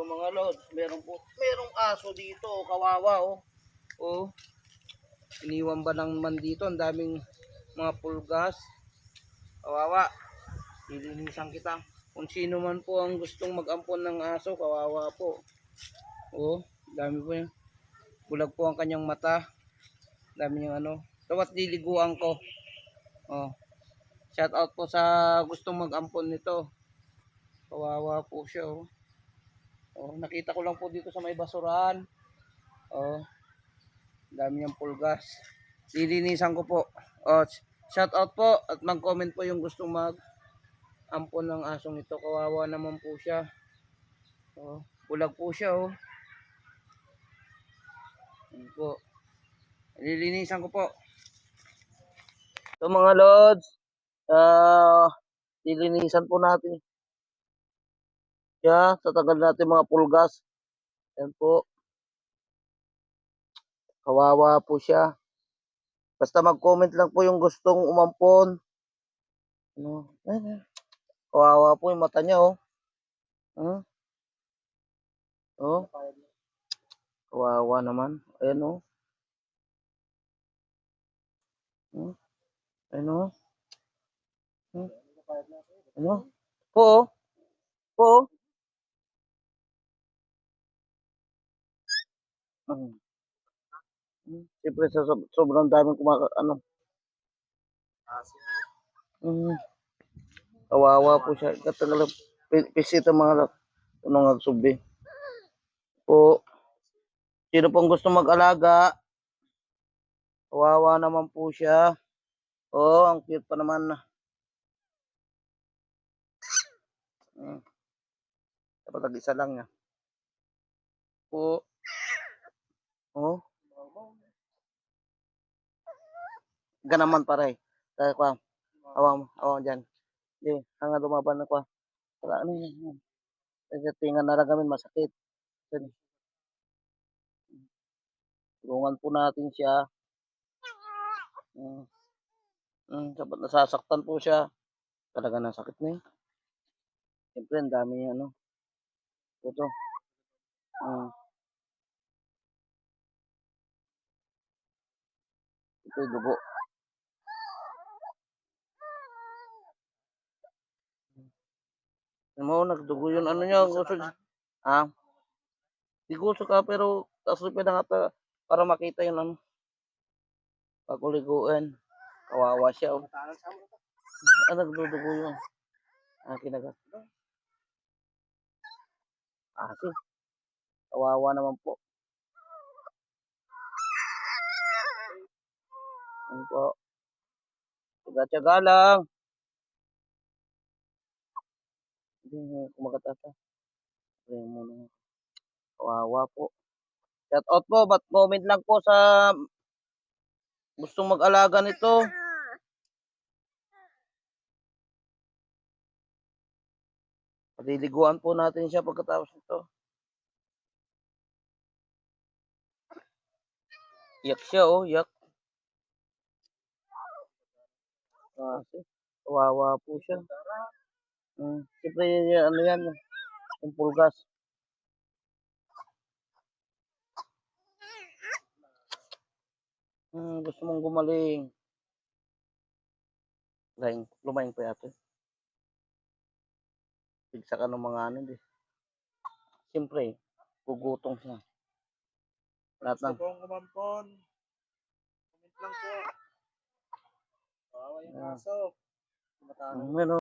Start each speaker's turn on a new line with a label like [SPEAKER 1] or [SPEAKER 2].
[SPEAKER 1] So mga lods, merong aso dito, kawawa oh. Oh. Iniwan ba naman dito, ang daming mga pulgas. Kawawa. Lilinisan kita. Kung sino man po ang gustong mag-ampon ng aso, kawawa po. Oh, dami po yan. Bulag po ang kanyang mata. Dami yung ano. Dapat liliguan ko. Oh. Shout out po sa gustong mag-ampon nito. Kawawa po siya oh. Oh, nakita ko lang po dito sa may basurahan. Oh. Dami niyang pulgas. Lilinisan ko po. Oh, shout out po at mag-comment po yung gustong mag-ampon ng asong ito. Kawawa naman po siya. Oh, bulag po siya oh. Yan po. Lilinisan ko po. So mga lods, lilinisan po natin. Yeah, tatagal natin mga pulgas. Yan po. Kawawa po siya. Basta mag-comment lang po yung gustong umampon. Ano? Kawawa po yung mata niya oh. Oh. Kawawa naman. Ayan oh. Ano? Ano? Po. Po. Siyempre sa sobrang daming ano. Kawawa po siya. Katagal pisito mga unang nagsubi. Po. Sino pong gusto mag-alaga? Kawawa naman po siya. Oh, ang cute pa naman. Dapat tag-isa lang niya. Po. Oh. Ganaman pare. Kaya kwa. Awang dyan. Hindi, hanga lumaban na kwa. Para ano yan. Kasi tingan na lang kami masakit. Tulungan po natin siya. Dapat nasasaktan po siya. Talaga nasakit na eh. Siyempre, ang dami ano. Ito. Ito yung dugo. Ano mo, nagdugo yun. Ano niya, gusto niya. Ha? Di gusto ka, pero kasulipin na nga para makita yun ano. Paguliguan. Kawawa siya. Oh. Nagdudugo yun. Kinagat. Kasi. Kawawa naman po. Ano po. Tiga-tiyaga lang. Hindi, kumagat ata. Kaya muna. Kawawa po. Shout out po, but comment lang po sa gustong mag-alaga nito. Paliliguan po natin siya pagkatapos nito. Yak siya oh, yak. Kasi, kawawa po siya. Siyempre, ano yan, yung pulgas. Gusto mong gumaling. Lumaing pa yata. Bigsa ka ng mga ano, di. Siyempre, gugutong siya. Lahat ng... Gusto pong kumampon. Comment lang po. Kawawa yung aso.